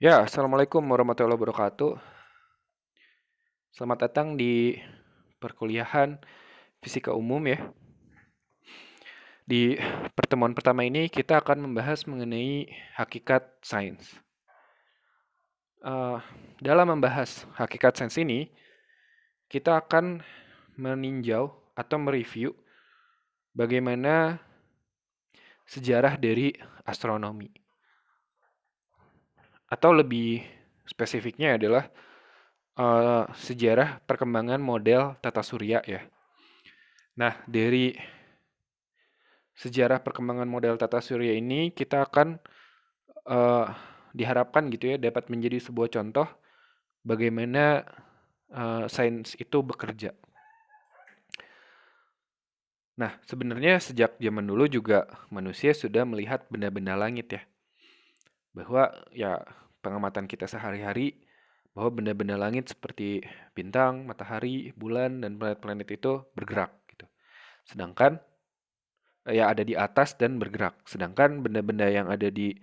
Ya, Assalamualaikum warahmatullahi wabarakatuh. Selamat datang di perkuliahan Fisika Umum ya. Di pertemuan pertama ini kita akan membahas mengenai hakikat sains. Eh, dalam membahas hakikat sains ini, kita akan meninjau atau mereview bagaimana sejarah dari astronomi. Atau lebih spesifiknya adalah sejarah perkembangan model tata surya ya. Nah, dari sejarah perkembangan model tata surya ini kita akan eh, diharapkan gitu ya dapat menjadi sebuah contoh bagaimana sains itu bekerja. Nah, sebenarnya sejak zaman dulu juga manusia sudah melihat benda-benda langit ya. Bahwa ya pengamatan kita sehari-hari bahwa benda-benda langit seperti bintang, matahari, bulan, dan planet-planet itu bergerak gitu. Sedangkan ya ada di atas dan bergerak. Sedangkan benda-benda yang ada di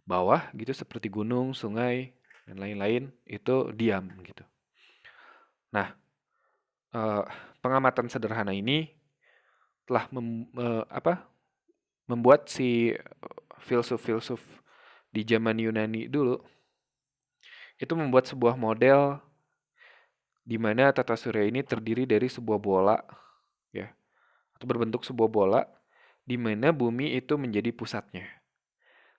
bawah gitu seperti gunung, sungai, dan lain-lain itu diam gitu. Nah, eh, pengamatan sederhana ini telah membuat si filsuf-filsuf di zaman Yunani dulu itu membuat sebuah model di mana tata surya ini terdiri dari sebuah bola ya, atau berbentuk sebuah bola di mana bumi itu menjadi pusatnya.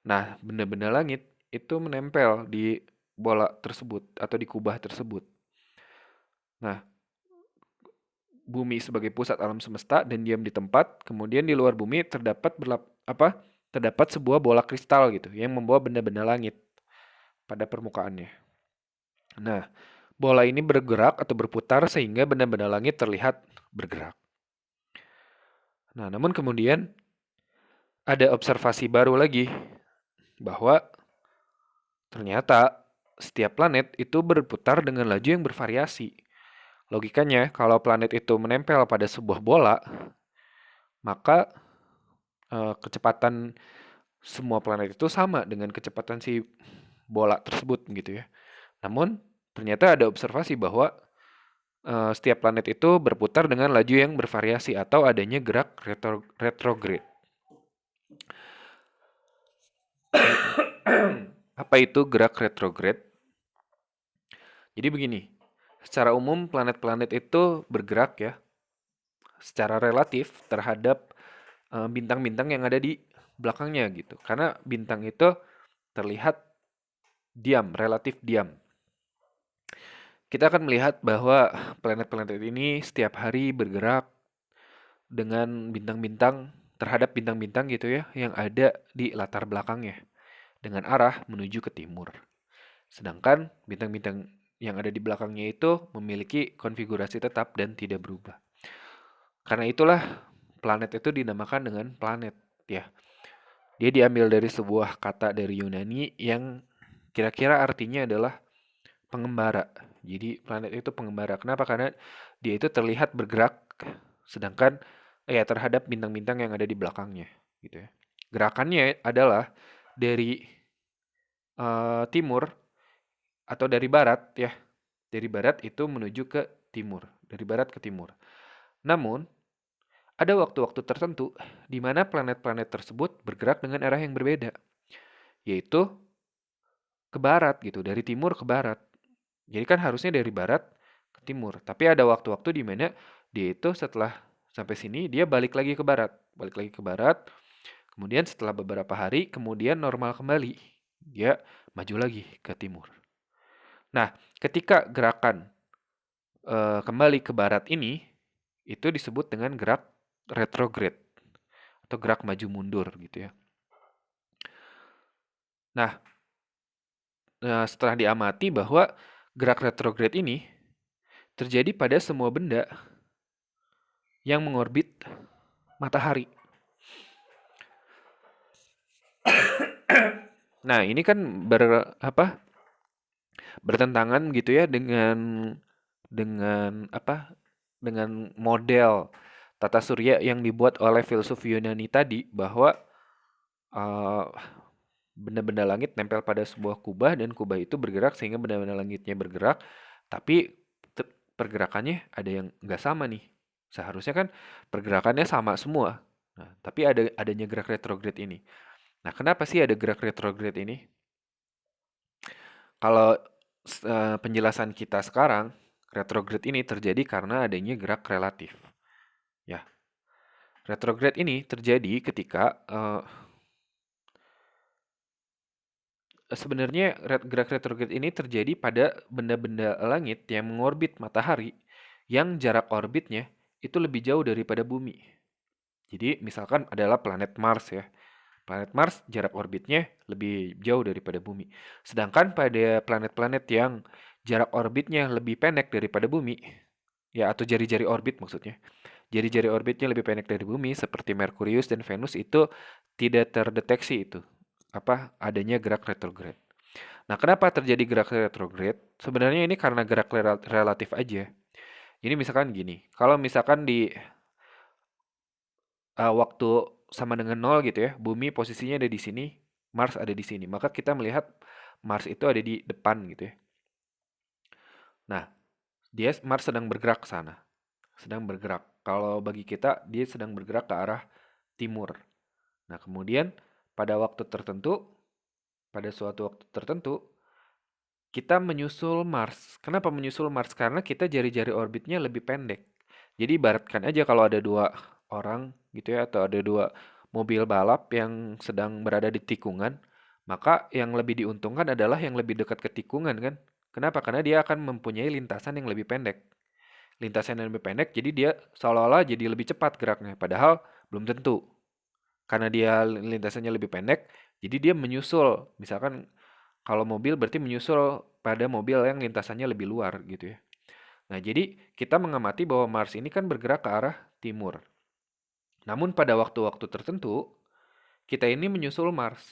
Nah, benda-benda langit itu menempel di bola tersebut atau di kubah tersebut. Nah, bumi sebagai pusat alam semesta dan diam di tempat, kemudian di luar bumi terdapat sebuah bola kristal gitu yang membawa benda-benda langit pada permukaannya. Nah, bola ini bergerak atau berputar sehingga benda-benda langit terlihat bergerak. Nah, namun kemudian ada observasi baru lagi bahwa ternyata setiap planet itu berputar dengan laju yang bervariasi. Logikanya, kalau planet itu menempel pada sebuah bola, maka kecepatan semua planet itu sama dengan kecepatan si bola tersebut gitu ya. Namun ternyata ada observasi bahwa setiap planet itu berputar dengan laju yang bervariasi atau adanya gerak retrograde. Apa itu gerak retrograde? Jadi begini, secara umum planet-planet itu bergerak ya secara relatif terhadap bintang-bintang yang ada di belakangnya gitu. Karena bintang itu terlihat diam, relatif diam. Kita akan melihat bahwa planet-planet ini setiap hari bergerak dengan bintang-bintang terhadap bintang-bintang gitu ya yang ada di latar belakangnya dengan arah menuju ke timur. Sedangkan bintang-bintang yang ada di belakangnya itu memiliki konfigurasi tetap dan tidak berubah. Karena itulah planet itu dinamakan dengan planet ya. Dia diambil dari sebuah kata dari Yunani yang kira-kira artinya adalah pengembara. Jadi planet itu pengembara. Kenapa? Karena dia itu terlihat bergerak sedangkan ya terhadap bintang-bintang yang ada di belakangnya gitu ya. Gerakannya adalah dari timur atau dari barat ya. Dari barat itu menuju ke timur, dari barat ke timur. Namun, ada waktu-waktu tertentu di mana planet-planet tersebut bergerak dengan arah yang berbeda, yaitu ke barat gitu, dari timur ke barat. Jadi kan harusnya dari barat ke timur. Tapi ada waktu-waktu di mana dia itu setelah sampai sini dia balik lagi ke barat, balik lagi ke barat. Kemudian setelah beberapa hari kemudian normal kembali. Dia maju lagi ke timur. Nah, ketika gerakan kembali ke barat ini itu disebut dengan gerak retrograde atau gerak maju mundur gitu ya. Nah, setelah diamati bahwa gerak retrograde ini terjadi pada semua benda yang mengorbit matahari. Nah, ini kan bertentangan gitu ya dengan apa? Dengan model tata surya yang dibuat oleh filsuf Yunani tadi bahwa uh, benda-benda langit nempel pada sebuah kubah dan kubah itu bergerak sehingga benda-benda langitnya bergerak, tapi pergerakannya ada yang nggak sama nih. Seharusnya kan pergerakannya sama semua. Nah, tapi adanya gerak retrograde ini. Nah, kenapa sih ada gerak retrograde ini? Kalau penjelasan kita sekarang, retrograde ini terjadi karena adanya gerak relatif. Ya, retrograde ini terjadi ketika sebenarnya gerak retrograde ini terjadi pada benda-benda langit yang mengorbit matahari yang jarak orbitnya itu lebih jauh daripada bumi. Jadi misalkan adalah planet Mars ya. Planet Mars jarak orbitnya lebih jauh daripada bumi. Sedangkan pada planet-planet yang jarak orbitnya lebih pendek daripada bumi, ya atau jari-jari orbit maksudnya. Jari-jari orbitnya lebih pendek dari bumi seperti Merkurius dan Venus itu tidak terdeteksi itu apa adanya gerak retrograde. Nah, kenapa terjadi gerak retrograde? Sebenarnya ini karena gerak relatif aja. Ini misalkan gini, kalau misalkan di waktu sama dengan nol gitu ya, bumi posisinya ada di sini, Mars ada di sini. Maka kita melihat Mars itu ada di depan gitu ya. Nah, Mars sedang bergerak ke sana. Sedang bergerak. Kalau bagi kita, dia sedang bergerak ke arah timur. Nah, kemudian pada waktu tertentu, pada suatu waktu tertentu, kita menyusul Mars. Kenapa menyusul Mars? Karena kita jari-jari orbitnya lebih pendek. Jadi ibaratkan aja kalau ada dua orang gitu ya, atau ada dua mobil balap yang sedang berada di tikungan, maka yang lebih diuntungkan adalah yang lebih dekat ke tikungan kan. Kenapa? Karena dia akan mempunyai lintasan yang lebih pendek. Lintasan yang lebih pendek, jadi dia seolah-olah jadi lebih cepat geraknya. Padahal belum tentu. Karena dia lintasannya lebih pendek, jadi dia menyusul. Misalkan kalau mobil berarti menyusul pada mobil yang lintasannya lebih luar gitu ya. Nah, jadi kita mengamati bahwa Mars ini kan bergerak ke arah timur. Namun pada waktu-waktu tertentu, kita ini menyusul Mars.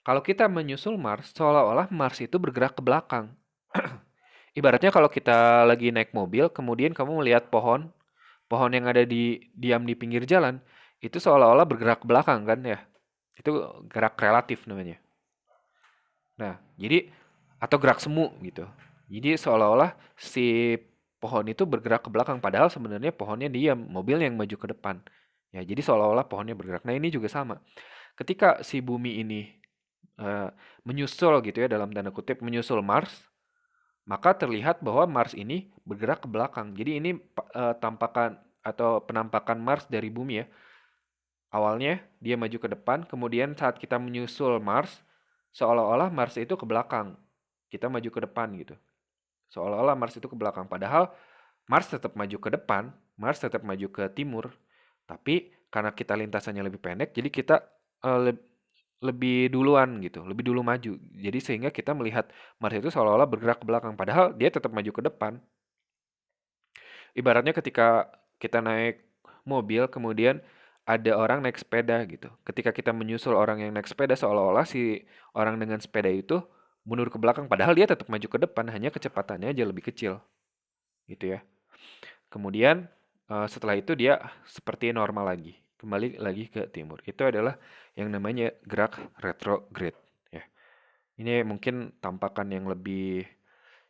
Kalau kita menyusul Mars, seolah-olah Mars itu bergerak ke belakang. Ibaratnya kalau kita lagi naik mobil, kemudian kamu melihat pohon, pohon yang ada diam di pinggir jalan, itu seolah-olah bergerak ke belakang kan ya. Itu gerak relatif namanya. Nah, jadi atau gerak semu gitu. Jadi seolah-olah si pohon itu bergerak ke belakang padahal sebenarnya pohonnya diam, mobil yang maju ke depan. Ya, jadi seolah-olah pohonnya bergerak. Nah, ini juga sama. Ketika si bumi ini eh, menyusul gitu ya dalam tanda kutip menyusul Mars, maka terlihat bahwa Mars ini bergerak ke belakang. Jadi ini tampakan atau penampakan Mars dari bumi ya. Awalnya dia maju ke depan, kemudian saat kita menyusul Mars, seolah-olah Mars itu ke belakang. Kita maju ke depan gitu. Seolah-olah Mars itu ke belakang. Padahal Mars tetap maju ke depan, Mars tetap maju ke timur. Tapi karena kita lintasannya lebih pendek, jadi kita lebih duluan gitu, lebih dulu maju. Jadi sehingga kita melihat Mars itu seolah-olah bergerak ke belakang. Padahal dia tetap maju ke depan. Ibaratnya ketika kita naik mobil, kemudian ada orang naik sepeda gitu. Ketika kita menyusul orang yang naik sepeda, seolah-olah si orang dengan sepeda itu mundur ke belakang. Padahal dia tetap maju ke depan, hanya kecepatannya aja lebih kecil. Gitu ya. Kemudian setelah itu dia seperti normal lagi. Kembali lagi ke timur. Itu adalah yang namanya gerak retrograde. Ya. Ini mungkin tampakan yang lebih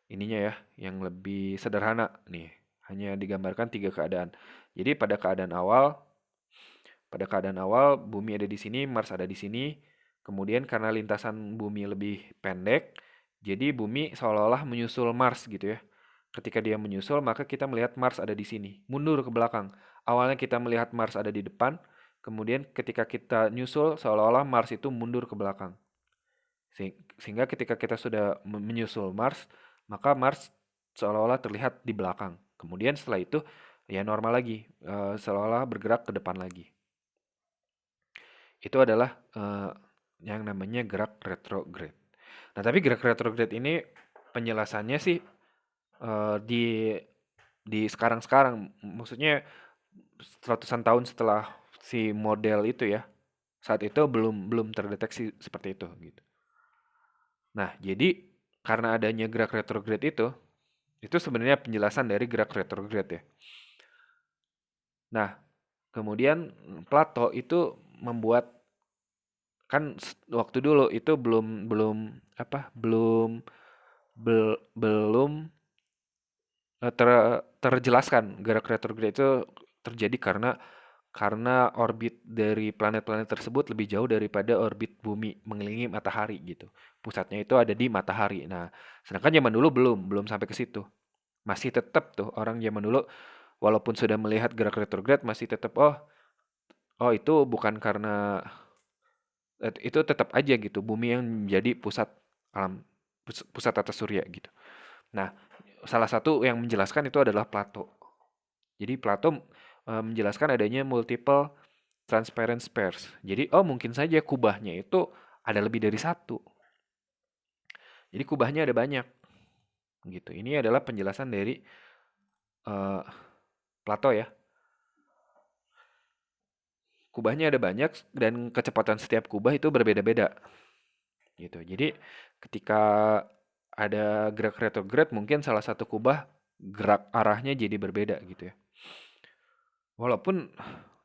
ininya ya, yang lebih sederhana nih. Hanya digambarkan tiga keadaan. Jadi pada keadaan awal bumi ada di sini, Mars ada di sini. Kemudian karena lintasan bumi lebih pendek, jadi bumi seolah-olah menyusul Mars gitu ya. Ketika dia menyusul, maka kita melihat Mars ada di sini, mundur ke belakang. Awalnya kita melihat Mars ada di depan, kemudian ketika kita nyusul, seolah-olah Mars itu mundur ke belakang. Sehingga ketika kita sudah menyusul Mars, maka Mars seolah-olah terlihat di belakang. Kemudian setelah itu ya normal lagi, seolah-olah bergerak ke depan lagi. Itu adalah yang namanya gerak retrograde. Nah, tapi gerak retrograde ini penjelasannya sih di sekarang-sekarang, maksudnya ratusan tahun setelah si model itu ya, saat itu belum belum terdeteksi seperti itu gitu. Nah, jadi karena adanya gerak retrograde itu sebenarnya penjelasan dari gerak retrograde ya. Nah, kemudian Plato itu membuat kan waktu dulu itu belum belum apa belum belum terjelaskan gerak retrograde itu terjadi karena orbit dari planet-planet tersebut lebih jauh daripada orbit bumi mengelilingi matahari gitu. Pusatnya itu ada di matahari. Nah, sedangkan zaman dulu belum sampai ke situ. Masih tetap tuh orang zaman dulu walaupun sudah melihat gerak retrograde masih tetap oh itu bukan karena itu tetap aja gitu bumi yang menjadi pusat alam pusat tata surya gitu. Nah, salah satu yang menjelaskan itu adalah Plato. Jadi Plato menjelaskan adanya multiple transparent spares. Jadi mungkin saja kubahnya itu ada lebih dari satu. Jadi kubahnya ada banyak gitu. Ini adalah penjelasan dari eh, Plato ya. Kubahnya ada banyak dan kecepatan setiap kubah itu berbeda-beda gitu. Jadi ketika ada gerak retrograde mungkin salah satu kubah gerak arahnya jadi berbeda gitu ya. Walaupun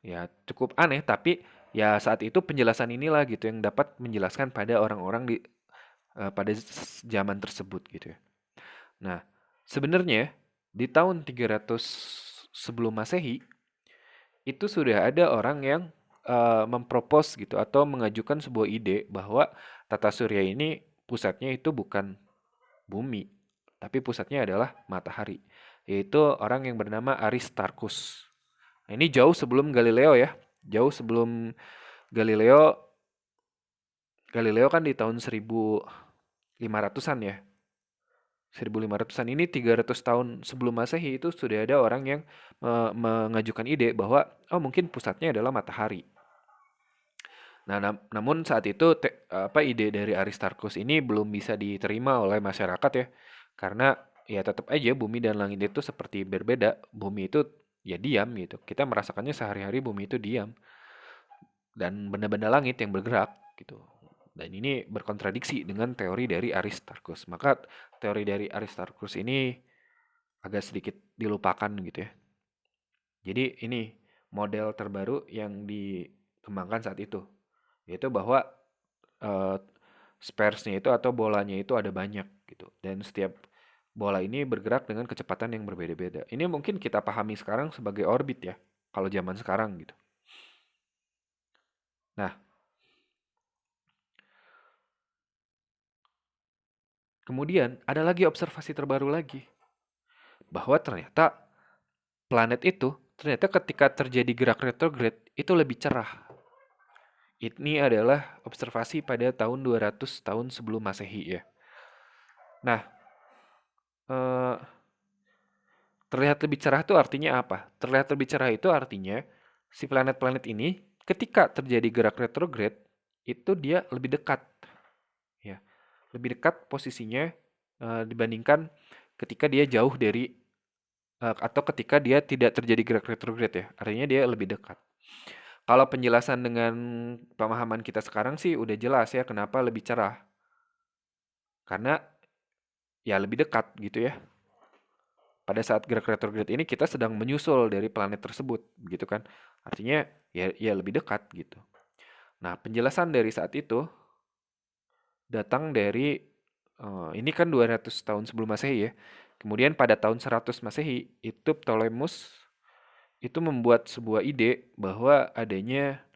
ya cukup aneh tapi ya saat itu penjelasan inilah gitu yang dapat menjelaskan pada orang-orang pada zaman tersebut gitu ya. Nah, sebenarnya di tahun 300 sebelum Masehi itu sudah ada orang yang mempropos gitu atau mengajukan sebuah ide bahwa tata surya ini pusatnya itu bukan bumi, tapi pusatnya adalah matahari. Yaitu orang yang bernama Aristarchus. Nah, ini jauh sebelum Galileo ya. Jauh sebelum Galileo. Galileo kan di tahun 1500-an ya. 1500-an ini 300 tahun sebelum Masehi itu sudah ada orang yang mengajukan ide bahwa mungkin pusatnya adalah matahari. Nah, namun saat itu ide dari Aristarchus ini belum bisa diterima oleh masyarakat ya. Karena ya tetap aja bumi dan langit itu seperti berbeda. Bumi itu ya diam gitu. Kita merasakannya sehari-hari bumi itu diam dan benda-benda langit yang bergerak gitu. Dan ini berkontradiksi dengan teori dari Aristarchus. Maka teori dari Aristarchus ini agak sedikit dilupakan gitu ya. Jadi ini model terbaru yang dikembangkan saat itu, yaitu bahwa eh, sparesnya itu atau bolanya itu ada banyak gitu, dan setiap bola ini bergerak dengan kecepatan yang berbeda-beda. Ini mungkin kita pahami sekarang sebagai orbit ya, kalau zaman sekarang gitu. Nah, kemudian ada lagi observasi terbaru lagi, bahwa ternyata planet itu ternyata ketika terjadi gerak retrograde itu lebih cerah. Ini adalah observasi pada tahun 200 tahun sebelum Masehi ya. Nah, eh, terlihat lebih cerah itu artinya apa? Terlihat lebih cerah itu artinya si planet-planet ini ketika terjadi gerak retrograde itu dia lebih dekat ya. Lebih dekat posisinya dibandingkan ketika dia jauh dari atau ketika dia tidak terjadi gerak retrograde ya. Artinya dia lebih dekat. Kalau penjelasan dengan pemahaman kita sekarang sih udah jelas ya kenapa lebih cerah. Karena ya lebih dekat gitu ya. Pada saat gerak retrograde ini kita sedang menyusul dari planet tersebut, gitu kan? Artinya ya lebih dekat gitu. Nah, penjelasan dari saat itu datang dari ini kan 200 tahun sebelum Masehi ya. Kemudian pada tahun 100 Masehi itu Ptolemus itu membuat sebuah ide bahwa adanya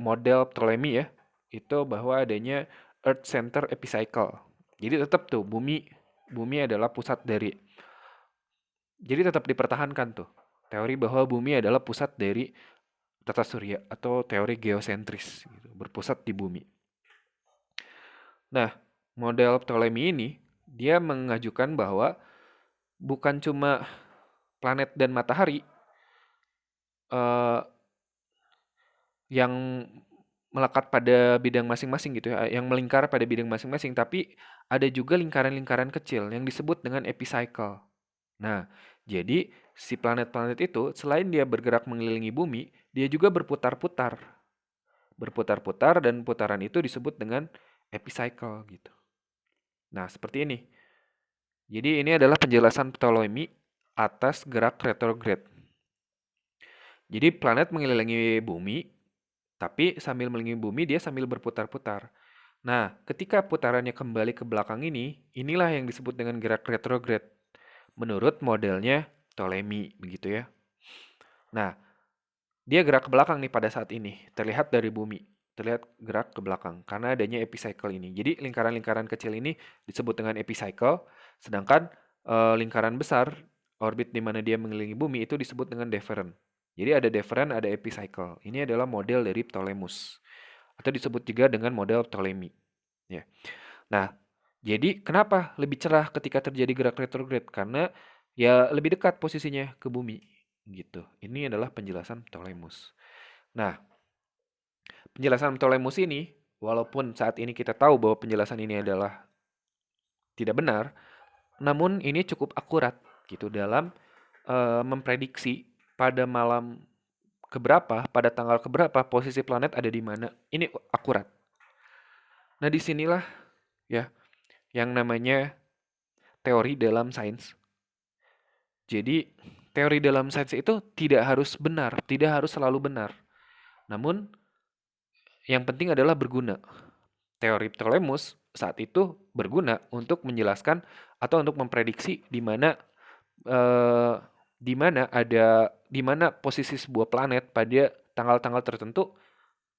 model Ptolemy ya, itu bahwa adanya Earth Center Epicycle. Jadi tetap tuh bumi adalah pusat dari. Jadi tetap dipertahankan tuh teori bahwa bumi adalah pusat dari tata surya atau teori geosentris gitu, berpusat di bumi. Nah, model Ptolemy ini dia mengajukan bahwa bukan cuma planet dan matahari eh, yang melekat pada bidang masing-masing gitu ya, yang melingkar pada bidang masing-masing, tapi ada juga lingkaran-lingkaran kecil yang disebut dengan epicycle. Nah, jadi si planet-planet itu selain dia bergerak mengelilingi bumi, dia juga berputar-putar. Berputar-putar dan putaran itu disebut dengan epicycle gitu. Nah, seperti ini. Jadi ini adalah penjelasan Ptolemy atas gerak retrograde. Jadi planet mengelilingi bumi, Tapi sambil mengelilingi bumi dia sambil berputar-putar. Nah, ketika putarannya kembali ke belakang ini, inilah yang disebut dengan gerak retrograde. Menurut modelnya Ptolemy, begitu ya. Nah, dia gerak ke belakang nih pada saat ini, terlihat dari bumi. Terlihat gerak ke belakang, karena adanya epicycle ini. Jadi lingkaran-lingkaran kecil ini disebut dengan epicycle, sedangkan lingkaran besar, orbit di mana dia mengelilingi bumi, itu disebut dengan deferent. Jadi ada deferent, ada epicycle. Ini adalah model dari Ptolemus, atau disebut juga dengan model Ptolemy. Ya. Nah, jadi kenapa lebih cerah ketika terjadi gerak retrograde? Karena ya lebih dekat posisinya ke bumi gitu. Ini adalah penjelasan Ptolemus. Nah, penjelasan Ptolemus ini walaupun saat ini kita tahu bahwa penjelasan ini adalah tidak benar, namun ini cukup akurat gitu dalam memprediksi pada malam keberapa, pada tanggal keberapa posisi planet ada di mana. Ini akurat. Nah, disinilah ya yang namanya teori dalam sains. Jadi, teori dalam sains itu tidak harus benar, tidak harus selalu benar. Namun, yang penting adalah berguna. Teori Ptolemus saat itu berguna untuk menjelaskan atau untuk memprediksi eh, di mana posisi sebuah planet pada tanggal-tanggal tertentu,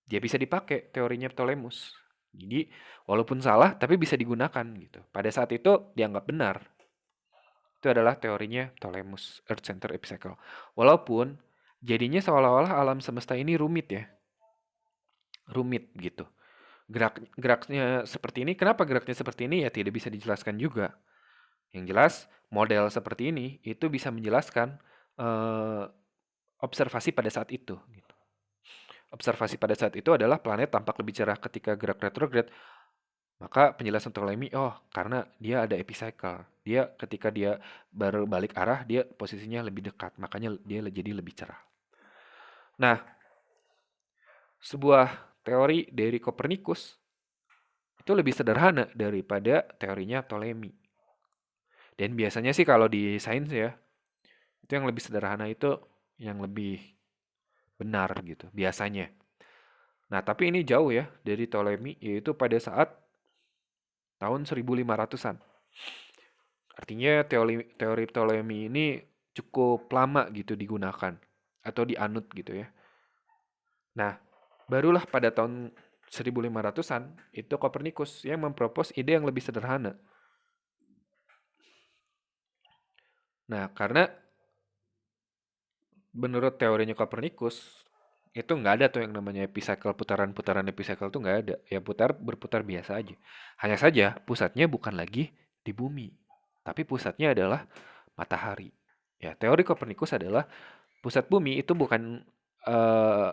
dia bisa dipakai teorinya Ptolemus. Jadi, walaupun salah tapi bisa digunakan gitu. Pada saat itu dianggap benar. Itu adalah teorinya Ptolemus, Earth Center Epicycle. Walaupun jadinya seolah-olah alam semesta ini rumit ya. Rumit gitu. Geraknya seperti ini, kenapa geraknya seperti ini ya tidak bisa dijelaskan juga. Yang jelas, model seperti ini itu bisa menjelaskan eh, observasi pada saat itu. Gitu. Observasi pada saat itu adalah planet tampak lebih cerah ketika gerak retrograde. Maka penjelasan Ptolemy, oh karena dia ada epicycle. Dia ketika dia berbalik arah, dia posisinya lebih dekat. Makanya dia jadi lebih cerah. Nah, sebuah teori dari Copernicus itu lebih sederhana daripada teorinya Ptolemy. Dan biasanya sih kalau di sains ya, itu yang lebih sederhana itu yang lebih benar gitu, biasanya. Nah, tapi ini jauh ya dari Ptolemy, yaitu pada saat tahun 1500-an. Artinya teori Ptolemy ini cukup lama gitu digunakan atau dianut gitu ya. Nah, barulah pada tahun 1500-an itu Copernicus yang mempropos ide yang lebih sederhana. Nah, karena menurut teorinya Copernicus itu nggak ada tuh yang namanya epicycle, putaran-putaran epicycle tuh nggak ada. Ya berputar biasa aja. Hanya saja pusatnya bukan lagi di bumi, tapi pusatnya adalah matahari. Ya, teori Copernicus adalah pusat bumi itu eh,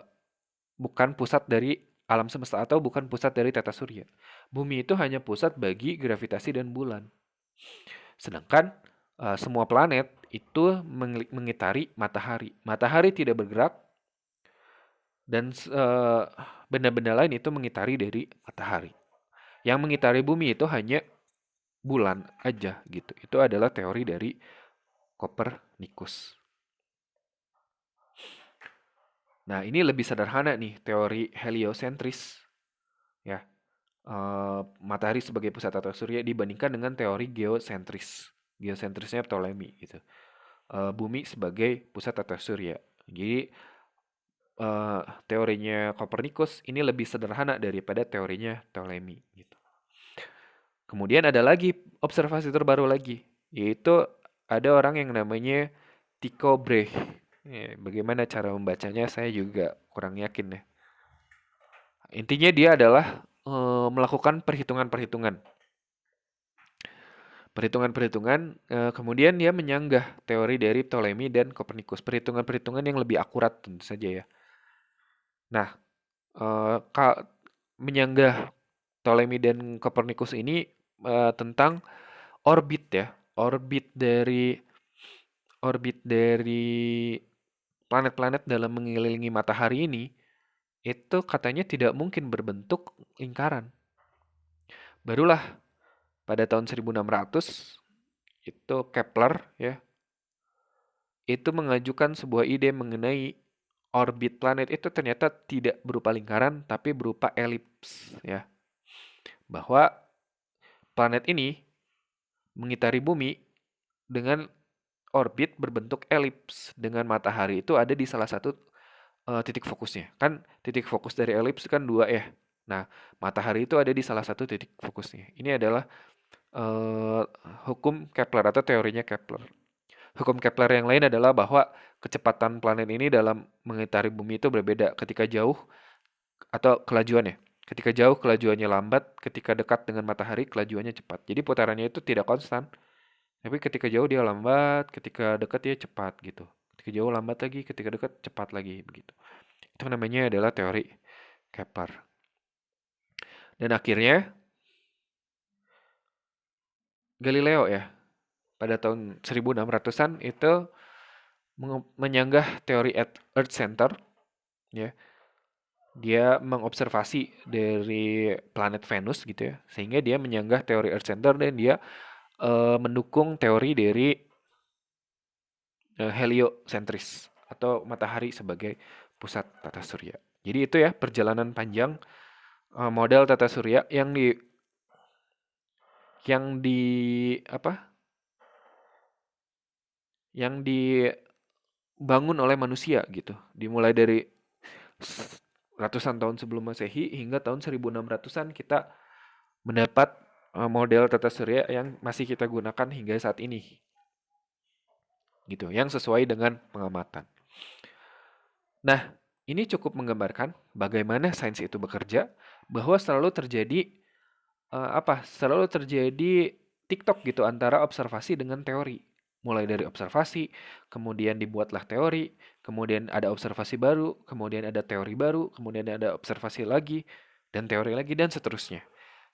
bukan pusat dari alam semesta atau bukan pusat dari tata surya. Bumi itu hanya pusat bagi gravitasi dan bulan. Sedangkan semua planet itu mengitari matahari. Matahari tidak bergerak dan benda-benda lain itu mengitari dari matahari. Yang mengitari bumi itu hanya bulan aja gitu. Itu adalah teori dari Copernicus. Nah, ini lebih sederhana nih teori heliosentris ya. Matahari sebagai pusat tata surya dibandingkan dengan teori geosentris. Geosentrisnya Ptolemy gitu. Bumi sebagai pusat tata surya. Jadi teorinya Copernicus ini lebih sederhana daripada teorinya Ptolemy gitu. Kemudian ada lagi observasi terbaru lagi, yaitu ada orang yang namanya Tycho Brahe. Ya, bagaimana cara membacanya saya juga kurang yakin ya. Intinya dia adalah melakukan perhitungan-perhitungan. Perhitungan-perhitungan, kemudian dia menyanggah teori dari Ptolemy dan Copernicus. Perhitungan-perhitungan yang lebih akurat tentu saja ya. Nah, menyanggah Ptolemy dan Copernicus ini tentang orbit ya. Orbit dari planet-planet dalam mengelilingi matahari ini itu katanya tidak mungkin berbentuk lingkaran. Barulah pada tahun 1600 itu Kepler ya itu mengajukan sebuah ide mengenai orbit planet itu ternyata tidak berupa lingkaran tapi berupa elips ya. Bahwa planet ini mengitari bumi dengan orbit berbentuk elips dengan matahari itu ada di salah satu titik fokusnya. Kan titik fokus dari elips kan dua ya. Nah, matahari itu ada di salah satu titik fokusnya. Ini adalah eh, hukum Kepler atau teorinya Kepler. Hukum Kepler yang lain adalah bahwa kecepatan planet ini dalam mengitari bumi itu berbeda ketika jauh atau kelajuannya. Ketika jauh kelajuannya lambat, ketika dekat dengan matahari kelajuannya cepat. Jadi putarannya itu tidak konstan. Tapi ketika jauh dia lambat, ketika dekat dia cepat gitu. Ketika jauh lambat lagi, ketika dekat cepat lagi begitu. Itu namanya adalah teori Kepler. Dan akhirnya Galileo ya, pada tahun 1600-an itu menyanggah teori Earth Center ya. Dia mengobservasi dari planet Venus gitu ya, sehingga dia menyanggah teori Earth Center dan dia mendukung teori dari heliocentris atau matahari sebagai pusat tata surya. Jadi itu ya perjalanan panjang model tata surya yang di apa? Yang dibangun oleh manusia gitu. Dimulai dari ratusan tahun sebelum Masehi hingga tahun 1600-an kita mendapat model tata surya yang masih kita gunakan hingga saat ini. Gitu, yang sesuai dengan pengamatan. Nah, ini cukup menggambarkan bagaimana sains itu bekerja, bahwa selalu terjadi selalu terjadi TikTok gitu antara observasi dengan teori. Mulai dari observasi, kemudian dibuatlah teori, kemudian ada observasi baru, kemudian ada teori baru, kemudian ada observasi lagi, dan teori lagi, dan seterusnya.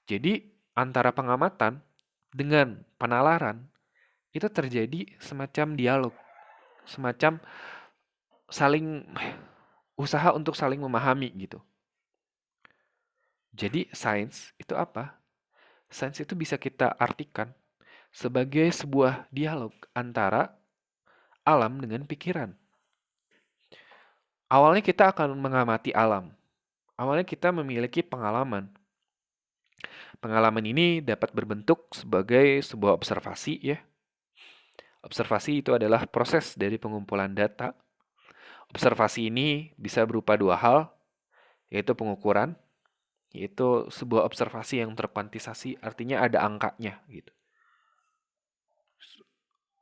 Jadi, antara pengamatan dengan penalaran, itu terjadi semacam dialog, semacam saling usaha untuk saling memahami gitu. Jadi, sains itu apa? Sains itu bisa kita artikan sebagai sebuah dialog antara alam dengan pikiran. Awalnya kita akan mengamati alam. Awalnya kita memiliki pengalaman. Pengalaman ini dapat berbentuk sebagai sebuah observasi ya. Observasi itu adalah proses dari pengumpulan data. Observasi ini bisa berupa dua hal, yaitu pengukuran, yaitu sebuah observasi yang terkuantisasi, artinya ada angkanya gitu.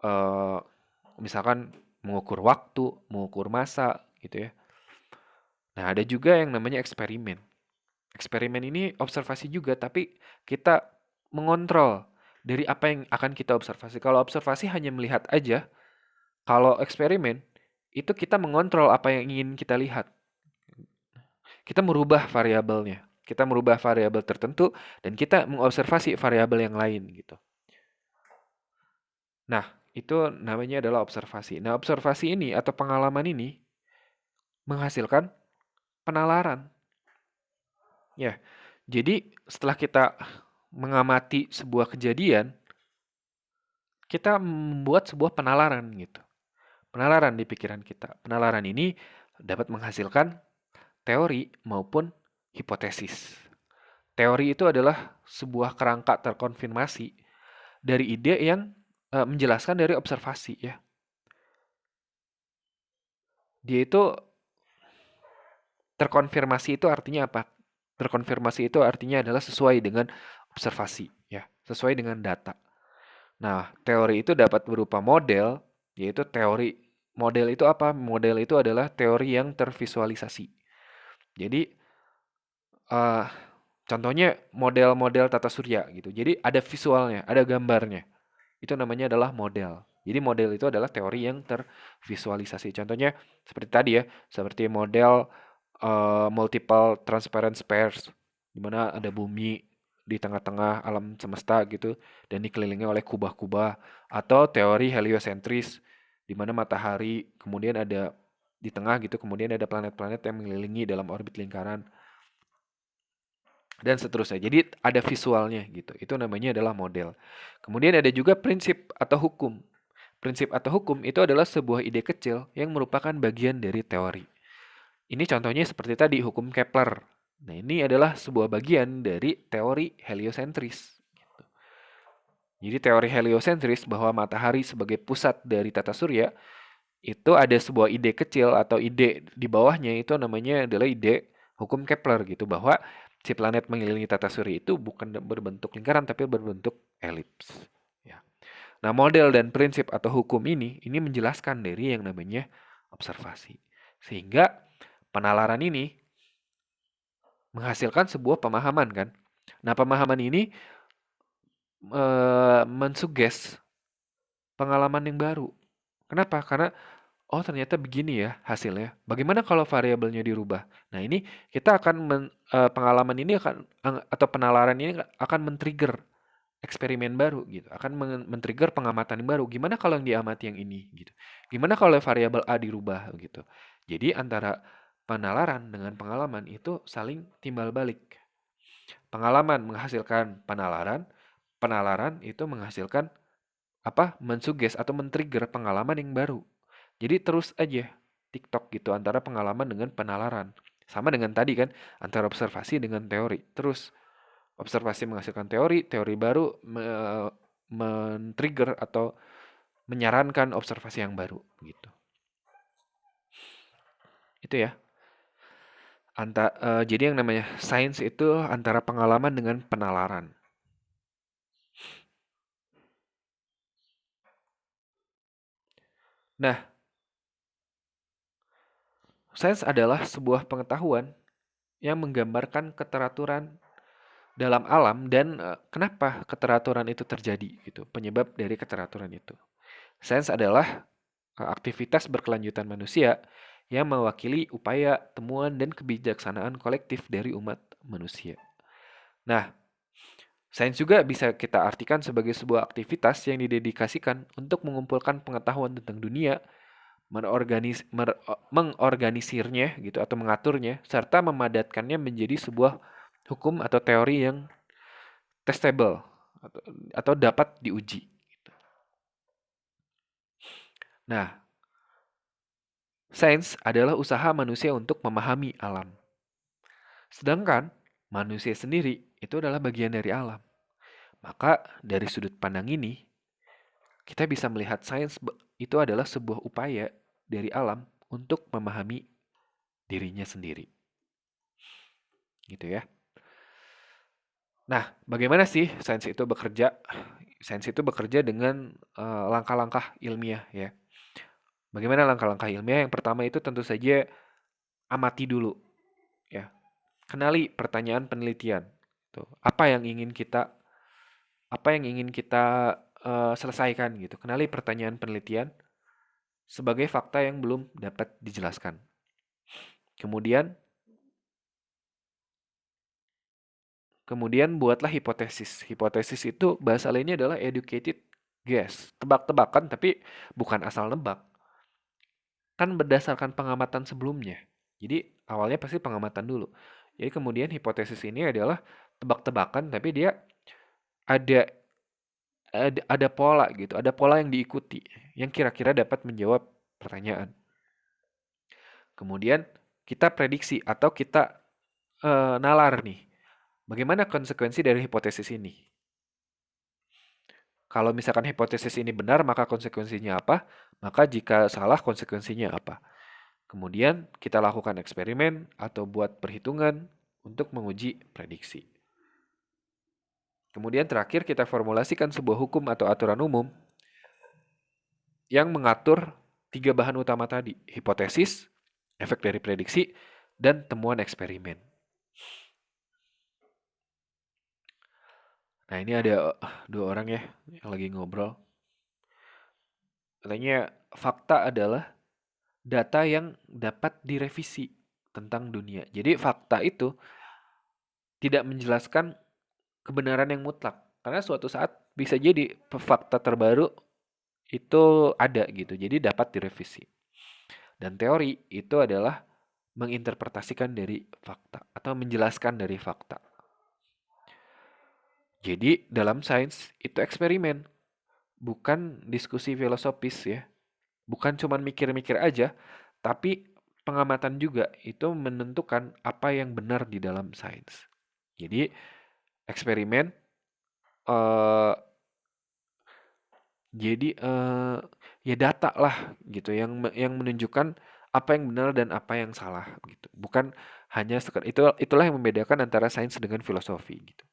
Uh, Misalkan mengukur waktu, mengukur massa gitu ya. Nah, ada juga yang namanya eksperimen. Eksperimen ini observasi juga, tapi kita mengontrol dari apa yang akan kita observasi. Kalau observasi hanya melihat aja, kalau eksperimen itu kita mengontrol apa yang ingin kita lihat. Kita merubah variabelnya. Kita merubah variabel tertentu dan kita mengobservasi variabel yang lain gitu. Nah, itu namanya adalah observasi. Nah, observasi ini atau pengalaman ini menghasilkan penalaran. Ya, jadi setelah kita mengamati sebuah kejadian, kita membuat sebuah penalaran gitu. Penalaran di pikiran kita. Penalaran ini dapat menghasilkan teori maupun hipotesis. Teori itu adalah sebuah kerangka terkonfirmasi dari ide yang menjelaskan dari observasi ya. Dia itu terkonfirmasi itu artinya apa? Terkonfirmasi itu artinya adalah sesuai dengan observasi ya, sesuai dengan data. Nah, teori itu dapat berupa model, yaitu teori. Model itu apa? Model itu adalah teori yang tervisualisasi. Jadi, uh, contohnya model-model tata surya gitu. Jadi ada visualnya, ada gambarnya. Itu namanya adalah model. Jadi model itu adalah teori yang tervisualisasi. Contohnya seperti tadi ya, seperti model multiple transparent spheres, di mana ada bumi di tengah-tengah alam semesta gitu dan dikelilingi oleh kubah-kubah, atau teori heliocentris di mana matahari kemudian ada di tengah gitu, kemudian ada planet-planet yang mengelilingi dalam orbit lingkaran dan seterusnya. Jadi ada visualnya gitu. Itu namanya adalah model. Kemudian ada juga prinsip atau hukum. Prinsip atau hukum itu adalah sebuah ide kecil yang merupakan bagian dari teori. Ini contohnya seperti tadi hukum Kepler. Nah, ini adalah sebuah bagian dari teori heliosentris. Jadi teori heliosentris bahwa matahari sebagai pusat dari tata surya itu ada sebuah ide kecil atau ide di bawahnya itu namanya adalah ide hukum Kepler gitu bahwa si planet mengelilingi tata surya itu bukan berbentuk lingkaran tapi berbentuk elips. Ya. Nah, model dan prinsip atau hukum ini menjelaskan dari yang namanya observasi. Sehingga penalaran ini menghasilkan sebuah pemahaman kan. Nah, pemahaman ini mensuges pengalaman yang baru. Kenapa? Karena oh ternyata begini ya hasilnya. Bagaimana kalau variabelnya dirubah? Nah ini kita akan pengalaman ini akan atau penalaran ini akan men-trigger eksperimen baru gitu. Akan men-trigger pengamatan yang baru. Gimana kalau yang diamati yang ini gitu. Gimana kalau variabel A dirubah gitu. Jadi antara penalaran dengan pengalaman itu saling timbal balik. Pengalaman menghasilkan penalaran, penalaran itu menghasilkan mensuges atau men-trigger pengalaman yang baru. Jadi terus aja TikTok gitu antara pengalaman dengan penalaran. Sama dengan tadi kan, antara observasi dengan teori. Terus observasi menghasilkan teori, teori baru men-trigger atau menyarankan observasi yang baru gitu. Itu ya. Jadi yang namanya sains itu antara pengalaman dengan penalaran. Nah, sains adalah sebuah pengetahuan yang menggambarkan keteraturan dalam alam dan kenapa keteraturan itu terjadi gitu, penyebab dari keteraturan itu. Sains adalah aktivitas berkelanjutan manusia yang mewakili upaya, temuan, dan kebijaksanaan kolektif dari umat manusia. Nah, sains juga bisa kita artikan sebagai sebuah aktivitas yang didedikasikan untuk mengumpulkan pengetahuan tentang dunia, mengorganisirnya gitu atau mengaturnya, serta memadatkannya menjadi sebuah hukum atau teori yang testable atau dapat diuji. Nah, sains adalah usaha manusia untuk memahami alam. Sedangkan manusia sendiri itu adalah bagian dari alam. Maka dari sudut pandang ini, kita bisa melihat sains itu adalah sebuah upaya dari alam untuk memahami dirinya sendiri. Gitu ya. Nah, bagaimana sih sains itu bekerja? Sains itu bekerja dengan langkah-langkah ilmiah ya. Bagaimana langkah-langkah ilmiah? Yang pertama itu tentu saja amati dulu ya. Kenali pertanyaan penelitian. Tuh, apa yang ingin kita selesaikan gitu. Kenali pertanyaan penelitian sebagai fakta yang belum dapat dijelaskan. Kemudian buatlah hipotesis. Hipotesis itu bahasa lainnya adalah educated guess. Tebak-tebakan tapi bukan asal nebak. Kan berdasarkan pengamatan sebelumnya. Jadi awalnya pasti pengamatan dulu. Jadi kemudian hipotesis ini adalah tebak-tebakan tapi dia ada ada pola gitu, ada pola yang diikuti yang kira-kira dapat menjawab pertanyaan. Kemudian kita prediksi atau kita nalar nih. Bagaimana konsekuensi dari hipotesis ini? Kalau misalkan hipotesis ini benar, maka konsekuensinya apa? Maka jika salah, konsekuensinya apa? Kemudian kita lakukan eksperimen atau buat perhitungan untuk menguji prediksi. Kemudian terakhir kita formulasikan sebuah hukum atau aturan umum yang mengatur 3 bahan utama tadi, hipotesis, efek dari prediksi, dan temuan eksperimen. Nah ini ada 2 orang ya yang lagi ngobrol. Katanya fakta adalah data yang dapat direvisi tentang dunia. Jadi fakta itu tidak menjelaskan kebenaran yang mutlak. Karena suatu saat bisa jadi fakta terbaru itu ada gitu. Jadi dapat direvisi. Dan teori itu adalah menginterpretasikan dari fakta atau menjelaskan dari fakta. Jadi dalam sains itu eksperimen, bukan diskusi filosofis ya. Bukan cuma mikir-mikir aja, tapi pengamatan juga itu menentukan apa yang benar di dalam sains. Jadi eksperimen eh ya data lah gitu yang menunjukkan apa yang benar dan apa yang salah gitu. Bukan hanya itulah yang membedakan antara sains dengan filosofi gitu.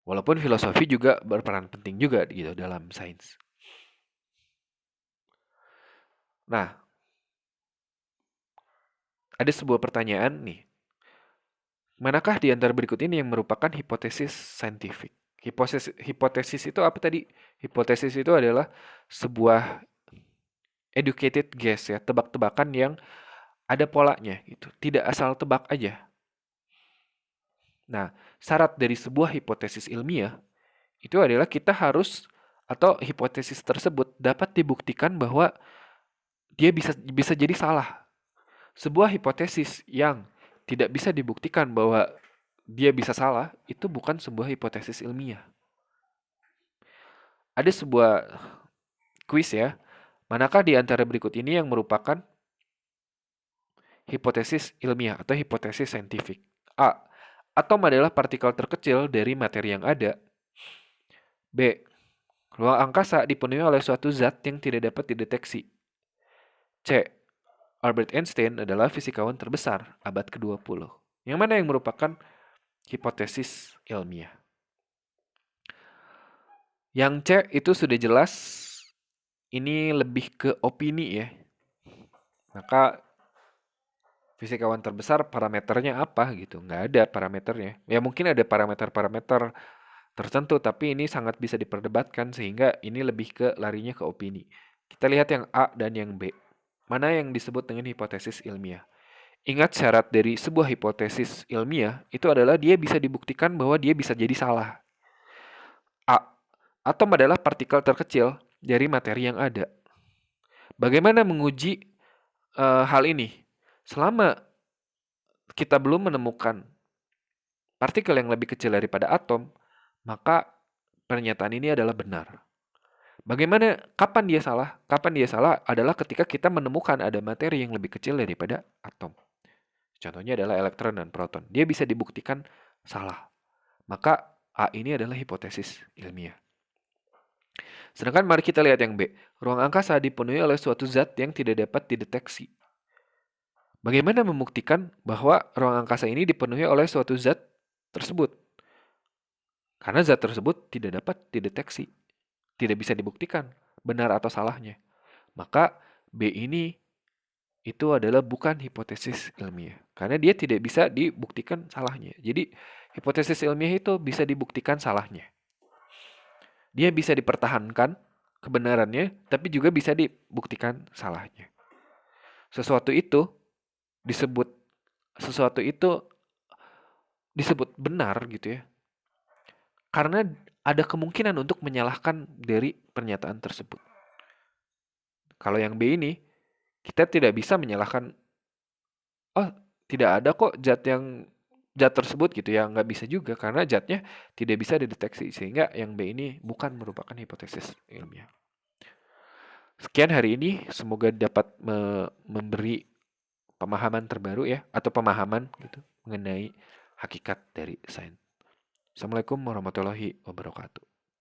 Walaupun filosofi juga berperan penting juga gitu dalam sains. Nah, ada sebuah pertanyaan nih. Manakah di antara berikut ini yang merupakan hipotesis saintifik? Hipotesis itu apa tadi? Hipotesis itu adalah sebuah educated guess ya, tebak-tebakan yang ada polanya gitu. Tidak asal tebak aja. Nah, syarat dari sebuah hipotesis ilmiah itu adalah kita harus atau hipotesis tersebut dapat dibuktikan bahwa dia bisa jadi salah. Sebuah hipotesis yang tidak bisa dibuktikan bahwa dia bisa salah, itu bukan sebuah hipotesis ilmiah. Ada sebuah kuis ya, manakah di antara berikut ini yang merupakan hipotesis ilmiah atau hipotesis saintifik? A. Atom adalah partikel terkecil dari materi yang ada. B. Ruang angkasa dipenuhi oleh suatu zat yang tidak dapat dideteksi. C. Albert Einstein adalah fisikawan terbesar abad ke-20. Yang mana yang merupakan hipotesis ilmiah? Yang C itu sudah jelas, ini lebih ke opini ya. Maka fisikawan terbesar parameternya apa gitu? Nggak ada parameternya. Ya mungkin ada parameter-parameter tertentu, tapi ini sangat bisa diperdebatkan sehingga ini lebih ke larinya ke opini. Kita lihat yang A dan yang B. Mana yang disebut dengan hipotesis ilmiah? Ingat syarat dari sebuah hipotesis ilmiah itu adalah dia bisa dibuktikan bahwa dia bisa jadi salah. A. Atom adalah partikel terkecil dari materi yang ada. Bagaimana menguji hal ini? Selama kita belum menemukan partikel yang lebih kecil daripada atom, maka pernyataan ini adalah benar. Bagaimana, kapan dia salah? Kapan dia salah adalah ketika kita menemukan ada materi yang lebih kecil daripada atom. Contohnya adalah elektron dan proton. Dia bisa dibuktikan salah. Maka A ini adalah hipotesis ilmiah. Sedangkan mari kita lihat yang B. Ruang angkasa dipenuhi oleh suatu zat yang tidak dapat dideteksi. Bagaimana membuktikan bahwa ruang angkasa ini dipenuhi oleh suatu zat tersebut? Karena zat tersebut tidak dapat dideteksi. Tidak bisa dibuktikan benar atau salahnya. Maka B ini itu adalah bukan hipotesis ilmiah. Karena dia tidak bisa dibuktikan salahnya. Jadi hipotesis ilmiah itu bisa dibuktikan salahnya. Dia bisa dipertahankan kebenarannya, tapi juga bisa dibuktikan salahnya. Sesuatu itu disebut benar gitu ya. Karena ada kemungkinan untuk menyalahkan dari pernyataan tersebut. Kalau yang B ini, kita tidak bisa menyalahkan, oh tidak ada kok zat tersebut gitu ya, nggak bisa juga karena zatnya tidak bisa dideteksi sehingga yang B ini bukan merupakan hipotesis ilmiah. Sekian hari ini, semoga dapat memberi pemahaman terbaru ya atau pemahaman gitu mengenai hakikat dari sains. Assalamualaikum warahmatullahi wabarakatuh.